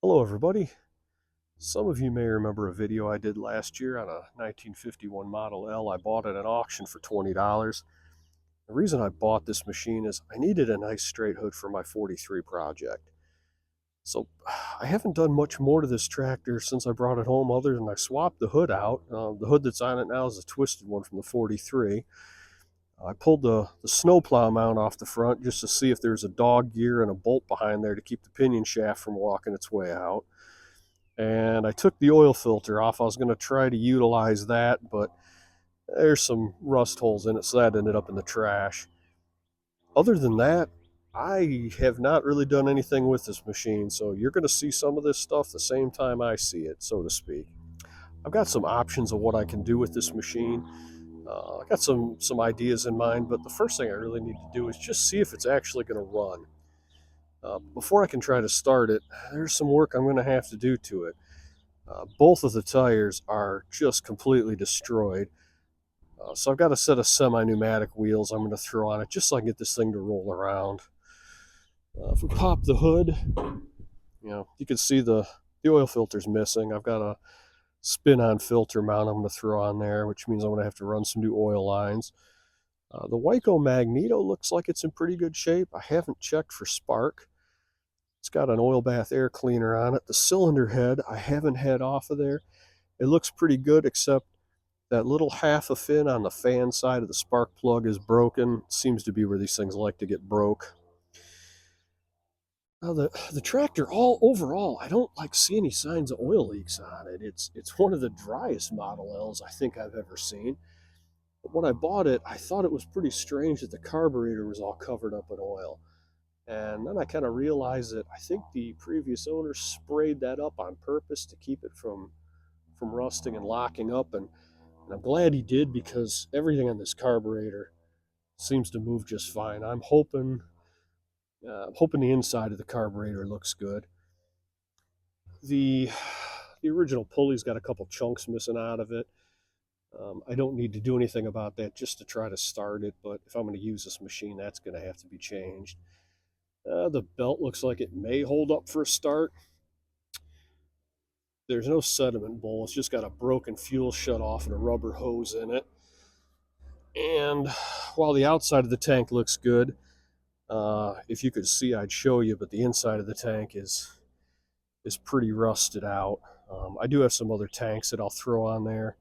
Hello everybody. Some of you may remember a video I did last year on a 1951 Model L. I bought at an auction for $20. The reason I bought this machine is I needed a nice straight hood for my 43 project. So I haven't done much more to this tractor since I brought it home other than I swapped the hood out. The hood that's on it now is a twisted one from the 43. I pulled the snowplow mount off the front just to see if there's a dog gear and a bolt behind there to keep the pinion shaft from walking its way out. And I took the oil filter off. I was going to try to utilize that, but there's some rust holes in it, so that ended up in the trash. Other than that, I have not really done anything with this machine, so you're going to see some of this stuff the same time I see it, so to speak. I've got some options of what I can do with this machine. I got some ideas in mind, but the first thing I really need to do is just see if it's actually going to run. Before I can try to start it, there's some work I'm going to have to do to it. Both of the tires are just completely destroyed. So I've got a set of semi-pneumatic wheels I'm going to throw on it just so I can get this thing to roll around. If we pop the hood, you can see the oil filter's missing. I've got a spin-on filter mount I'm going to throw on there, which means I'm going to have to run some new oil lines. The WICO Magneto looks like it's in pretty good shape. I haven't checked for spark. It's got an oil bath air cleaner on it. The cylinder head I haven't had off of there. It looks pretty good, except that little half a fin on the fan side of the spark plug is broken. Seems to be where these things like to get broke. Now the tractor, overall, I don't see any signs of oil leaks on it. It's one of the driest Model Ls I think I've ever seen. But when I bought it, I thought it was pretty strange that the carburetor was all covered up in oil. And then I kind of realized that I think the previous owner sprayed that up on purpose to keep it from rusting and locking up. And I'm glad he did, because everything on this carburetor seems to move just fine. I'm hoping the inside of the carburetor looks good. The original pulley's got a couple chunks missing out of it. I don't need to do anything about that just to try to start it, but if I'm going to use this machine, that's going to have to be changed. The belt looks like it may hold up for a start. There's no sediment bowl. It's just got a broken fuel shutoff and a rubber hose in it. And while the outside of the tank looks good, if you could see, I'd show you, but the inside of the tank is pretty rusted out. I do have some other tanks that I'll throw on there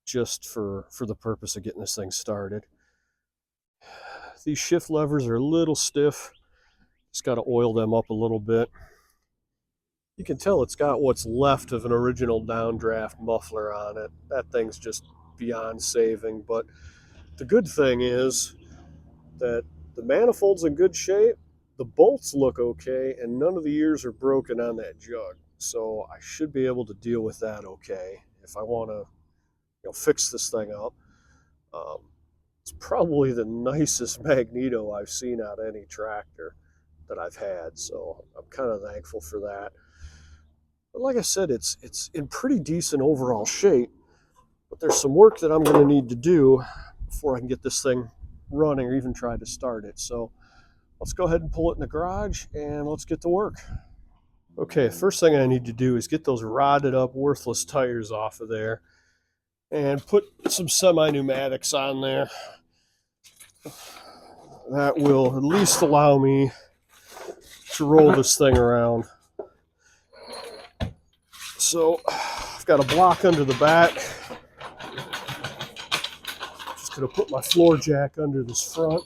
just for the purpose of getting this thing started. These shift levers are a little stiff. Just got to oil them up a little bit. You can tell it's got what's left of an original downdraft muffler on it. That thing's just beyond saving, but the good thing is that the manifold's in good shape, the bolts look okay, and none of the ears are broken on that jug. So I should be able to deal with that okay if I want to fix this thing up. It's probably the nicest Magneto I've seen out of any tractor that I've had, so I'm kind of thankful for that. But like I said, it's in pretty decent overall shape, but there's some work that I'm going to need to do before I can get this thing running or even try to start it. So let's go ahead and pull it in the garage and let's get to work. Okay, first thing I need to do is get those rotted up, worthless tires off of there and put some semi-pneumatics on there. That will at least allow me to roll this thing around. So I've got a block under the back. Just gonna put my floor jack under this front,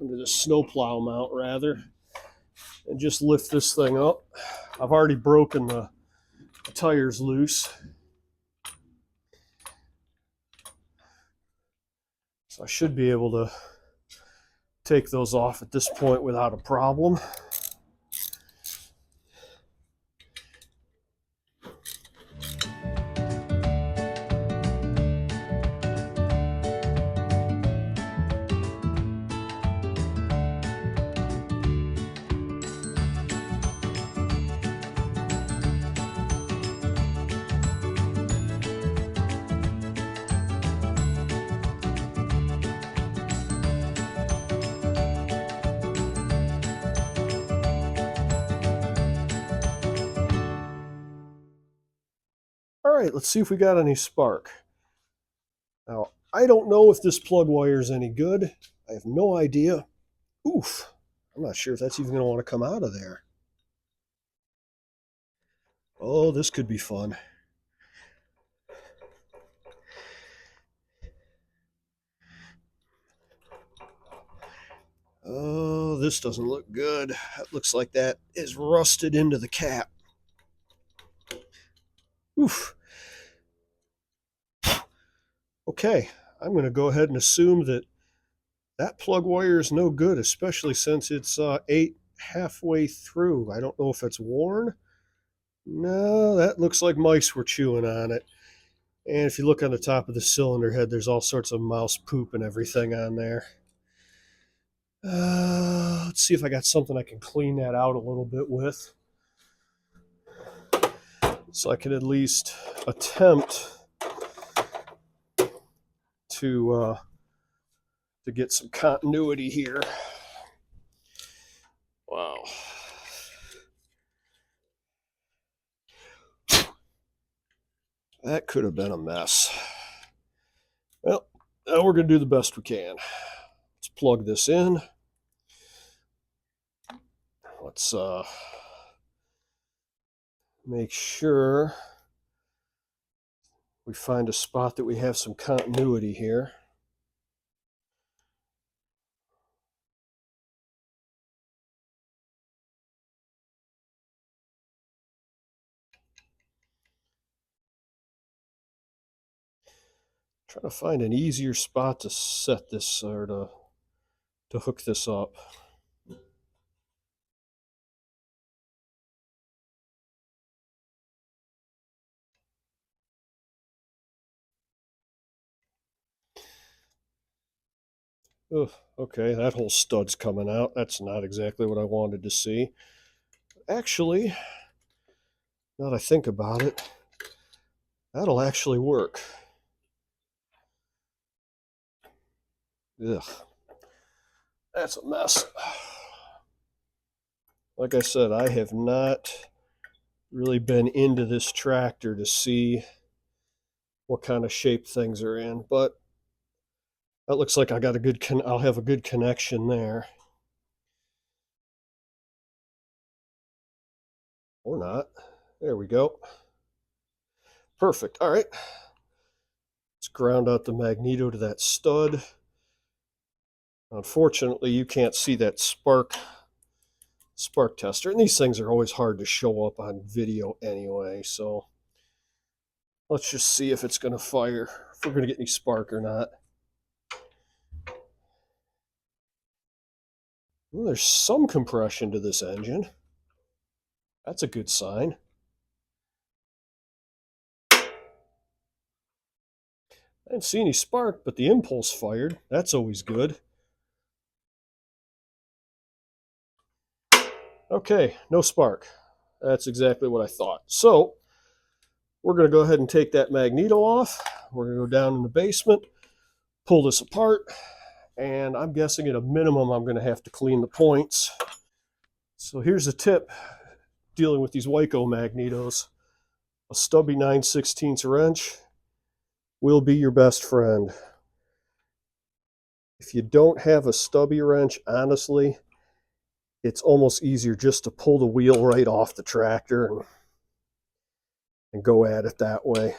under the snowplow mount rather, and just lift this thing up. I've already broken the tires loose. So I should be able to take those off at this point without a problem. All right, let's see if we got any spark. Now, I don't know if this plug wire is any good. I have no idea. Oof, I'm not sure if that's even going to want to come out of there. Oh, this could be fun. Oh, this doesn't look good. That looks like that is rusted into the cap. Oof. Okay, I'm going to go ahead and assume that that plug wire is no good, especially since it's halfway through. I don't know if it's worn. No, that looks like mice were chewing on it. And if you look on the top of the cylinder head, there's all sorts of mouse poop and everything on there. Let's see if I got something I can clean that out a little bit with. So I can at least attempt to get some continuity here. Wow. That could have been a mess. Well, now we're going to do the best we can. Let's plug this in. Let's make sure we find a spot that we have some continuity here. Trying to find an easier spot to set this or to hook this up. Ugh, okay, that whole stud's coming out. That's not exactly what I wanted to see. Actually, now that I think about it, that'll actually work. Ugh, that's a mess. Like I said, I have not really been into this tractor to see what kind of shape things are in, but that looks like I got a good I'll have a good connection there. Or not. There we go. Perfect. All right. Let's ground out the magneto to that stud. Unfortunately, you can't see that spark tester, and these things are always hard to show up on video anyway, so let's just see if it's going to fire, if we're going to get any spark or not. Well, there's some compression to this engine. That's a good sign. I didn't see any spark, but the impulse fired. That's always good. Okay, no spark. That's exactly what I thought. So we're going to go ahead and take that magneto off. We're going to go down in the basement, pull this apart, and I'm guessing at a minimum I'm going to have to clean the points. So here's a tip dealing with these WICO magnetos. A stubby 9/16 wrench will be your best friend. If you don't have a stubby wrench, honestly, it's almost easier just to pull the wheel right off the tractor and go at it that way.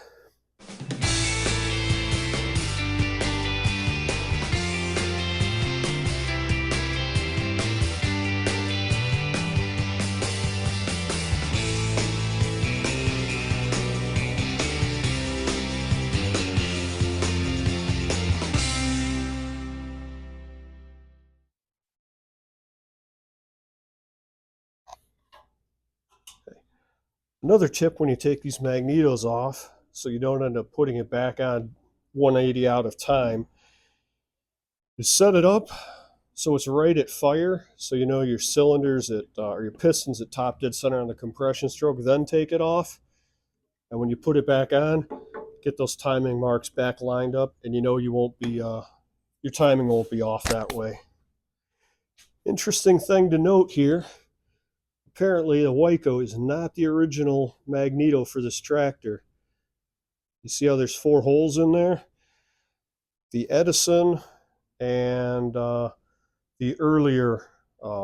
Another tip when you take these magnetos off, so you don't end up putting it back on 180 out of time, is set it up so it's right at fire, so you know your cylinders or your pistons at top dead center on the compression stroke, then take it off. And when you put it back on, get those timing marks back lined up, and you know you won't be, your timing won't be off that way. Interesting thing to note here, apparently the WICO is not the original magneto for this tractor. You see how there's 4 holes in there? The Edison and the earlier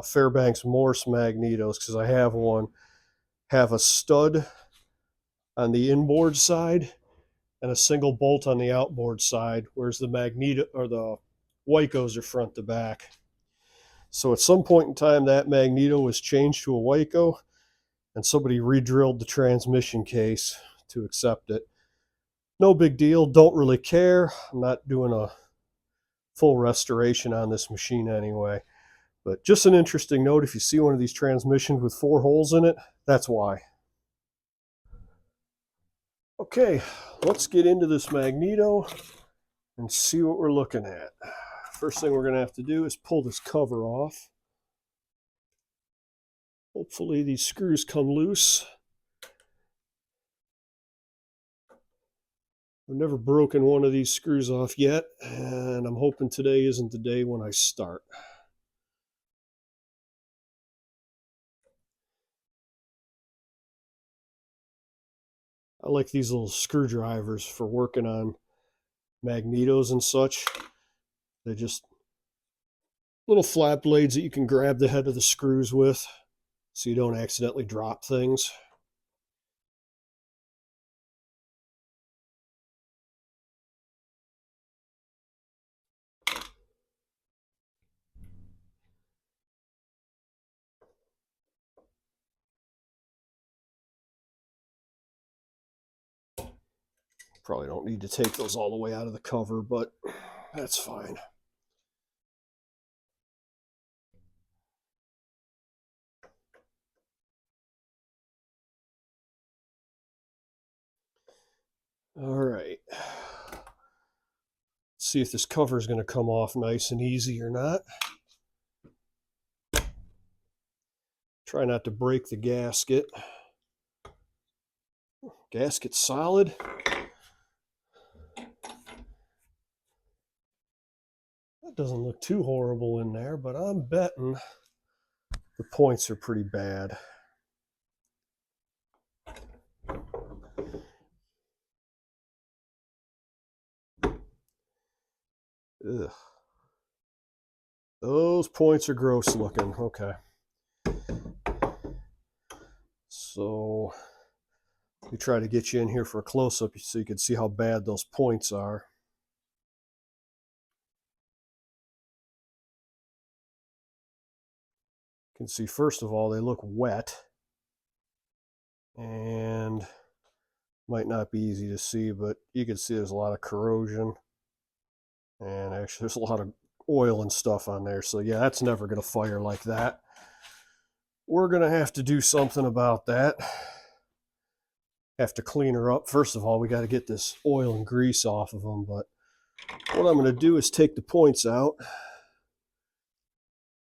Fairbanks Morse magnetos, because I have one, have a stud on the inboard side and a single bolt on the outboard side, whereas the Magneto or the WICOs are front to back. So at some point in time, that Magneto was changed to a WICO, and somebody re-drilled the transmission case to accept it. No big deal, don't really care. I'm not doing a full restoration on this machine anyway. But just an interesting note, if you see one of these transmissions with 4 holes in it, that's why. Okay, let's get into this Magneto and see what we're looking at. First thing we're going to have to do is pull this cover off. Hopefully these screws come loose. I've never broken one of these screws off yet, and I'm hoping today isn't the day when I start. I like these little screwdrivers for working on magnetos and such. They're just little flat blades that you can grab the head of the screws with so you don't accidentally drop things. Probably don't need to take those all the way out of the cover, but that's fine. All right. See if this cover is going to come off nice and easy or not. Try not to break the gasket. Gasket's solid. That doesn't look too horrible in there, but I'm betting the points are pretty bad. Ugh. Those points are gross looking. Okay. So we try to get you in here for a close-up so you can see how bad those points are. You can see, first of all, they look wet and might not be easy to see, but you can see there's a lot of corrosion, and actually there's a lot of oil and stuff on there. So yeah, that's never going to fire like that. We're going to have to do something about that. Have to clean her up. First of all, we got to get this oil and grease off of them, but what I'm going to do is take the points out,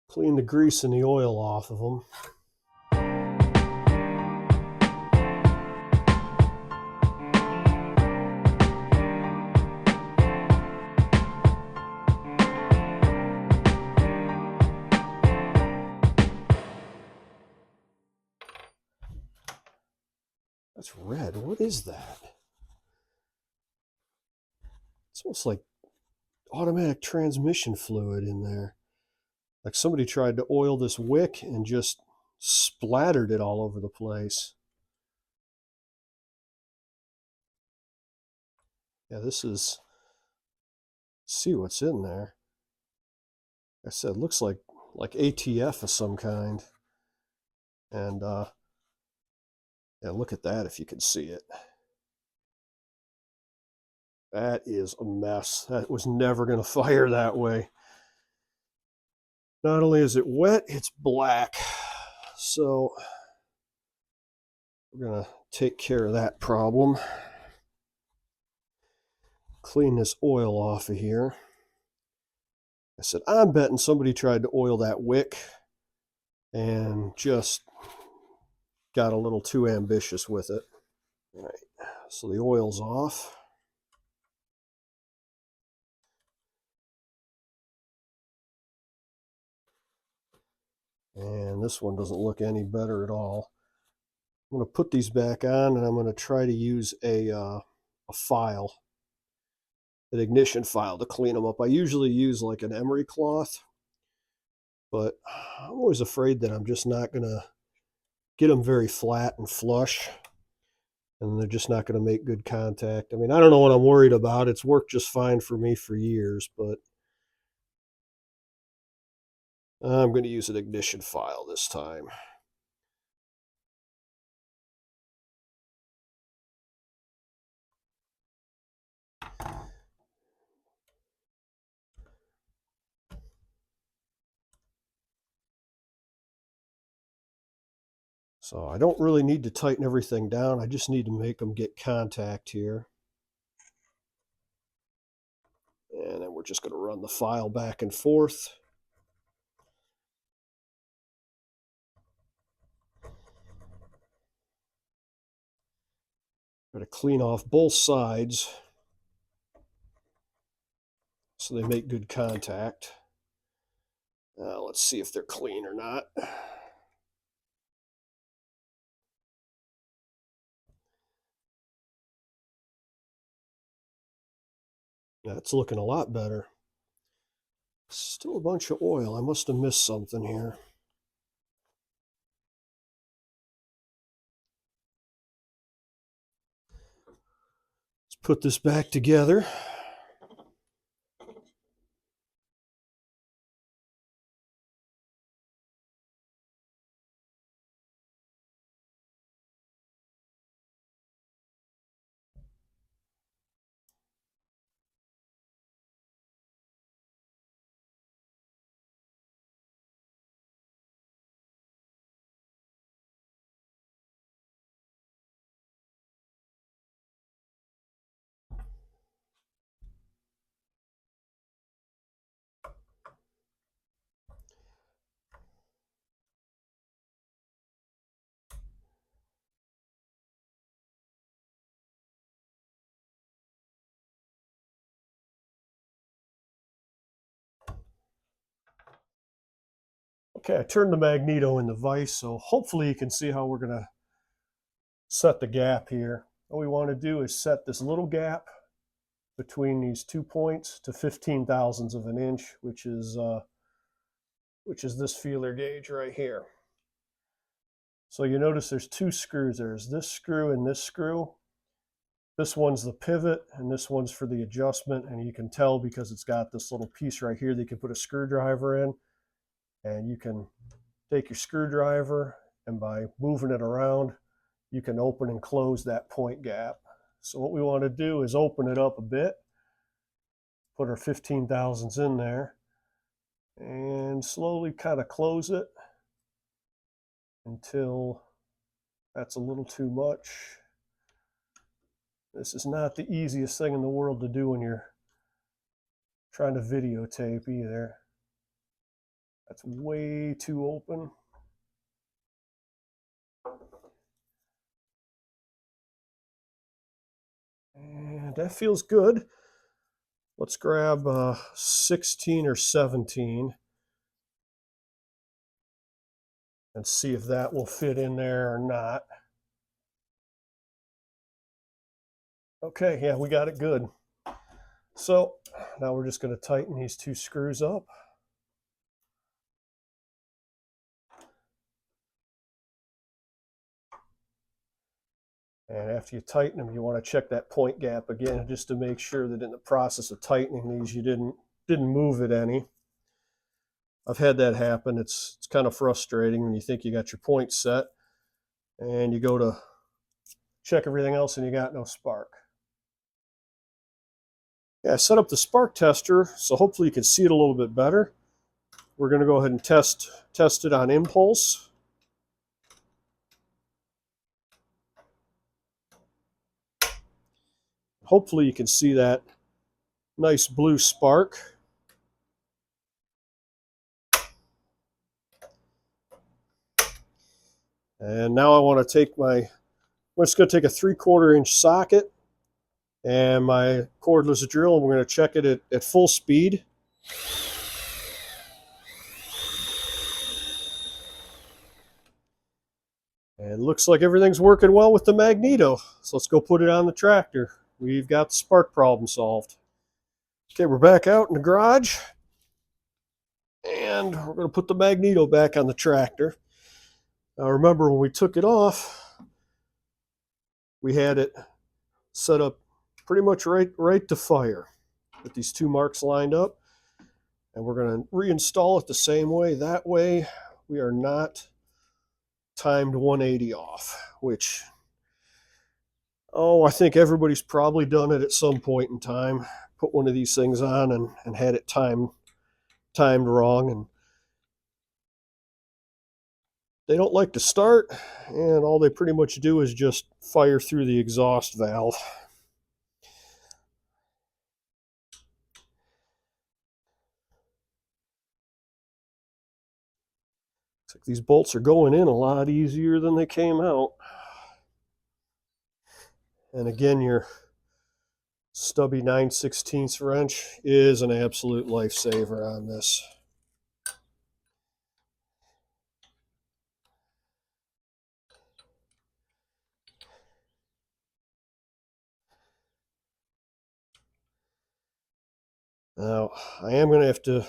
clean the grease and the oil off of them. That's red. What is that? It's almost like automatic transmission fluid in there. Like somebody tried to oil this wick and just splattered it all over the place. Yeah, this is, see what's in there. Like I said, it looks like ATF of some kind. And yeah, look at that if you can see it. That is a mess. That was never going to fire that way. Not only is it wet, it's black. So we're going to take care of that problem. Clean this oil off of here. I said, I'm betting somebody tried to oil that wick and just got a little too ambitious with it. All right, so the oil's off. And this one doesn't look any better at all. I'm going to put these back on, and I'm going to try to use a file, an ignition file, to clean them up. I usually use like an emery cloth, but I'm always afraid that I'm just not going to get them very flat and flush, and they're just not going to make good contact. I mean, I don't know what I'm worried about. It's worked just fine for me for years, but I'm going to use an ignition file this time. So I don't really need to tighten everything down. I just need to make them get contact here. And then we're just going to run the file back and forth. Got to clean off both sides so they make good contact. Let's see if they're clean or not. That's looking a lot better. Still a bunch of oil. I must have missed something here. Let's put this back together. Okay, I turned the Magneto in the vise, so hopefully you can see how we're going to set the gap here. What we want to do is set this little gap between these 2 points to 15 thousandths of an inch, which is this feeler gauge right here. So you notice there's 2 screws. There's this screw and this screw. This one's the pivot, and this one's for the adjustment, and you can tell because it's got this little piece right here that you can put a screwdriver in, and you can take your screwdriver, and by moving it around, you can open and close that point gap. So what we want to do is open it up a bit, put our 15 thousandths in there, and slowly kind of close it until that's a little too much. This is not the easiest thing in the world to do when you're trying to videotape either. That's way too open. And that feels good. Let's grab 16 or 17 and see if that will fit in there or not. Okay, yeah, we got it good. So now we're just going to tighten these 2 screws up. And after you tighten them, you want to check that point gap again just to make sure that in the process of tightening these you didn't move it any. I've had that happen. It's kind of frustrating when you think you got your point set and you go to check everything else and you got no spark. Yeah, I set up the spark tester, so hopefully you can see it a little bit better. We're going to go ahead and test it on impulse. Hopefully you can see that nice blue spark. And now I want to take I'm just going to take a 3/4 inch socket and my cordless drill, and we're going to check it at full speed. And it looks like everything's working well with the Magneto. So let's go put it on the tractor. we've got the spark problem solved. Okay, we're back out in the garage, and we're going to put the Magneto back on the tractor. Now remember, when we took it off, we had it set up pretty much right to fire with these two marks lined up, and we're going to reinstall it the same way. That way we are not timed 180 off, which, I think everybody's probably done it at some point in time. Put one of these things on and had it timed wrong, and they don't like to start, and all they pretty much do is just fire through the exhaust valve. Looks like these bolts are going in a lot easier than they came out. And again, your stubby 9/16 wrench is an absolute lifesaver on this. Now, I am going to have to,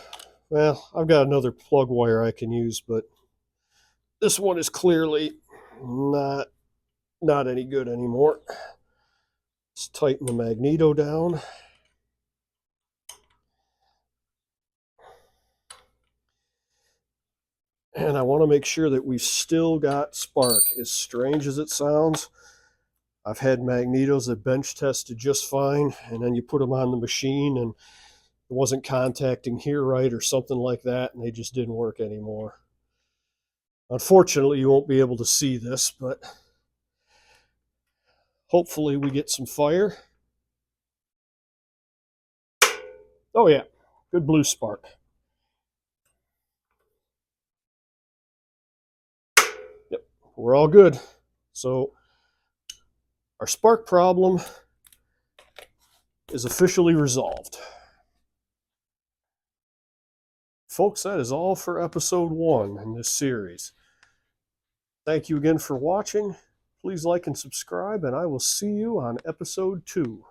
well, I've got another plug wire I can use, but this one is clearly not any good anymore. Let's tighten the Magneto down. And I want to make sure that we've still got spark. As strange as it sounds, I've had Magnetos that bench tested just fine, and then you put them on the machine and it wasn't contacting here right or something like that, and they just didn't work anymore. Unfortunately, you won't be able to see this, but hopefully we get some fire. Oh yeah, good blue spark. Yep, we're all good. So our spark problem is officially resolved. Folks, that is all for episode 1 in this series. Thank you again for watching. Please like and subscribe, and I will see you on episode 2.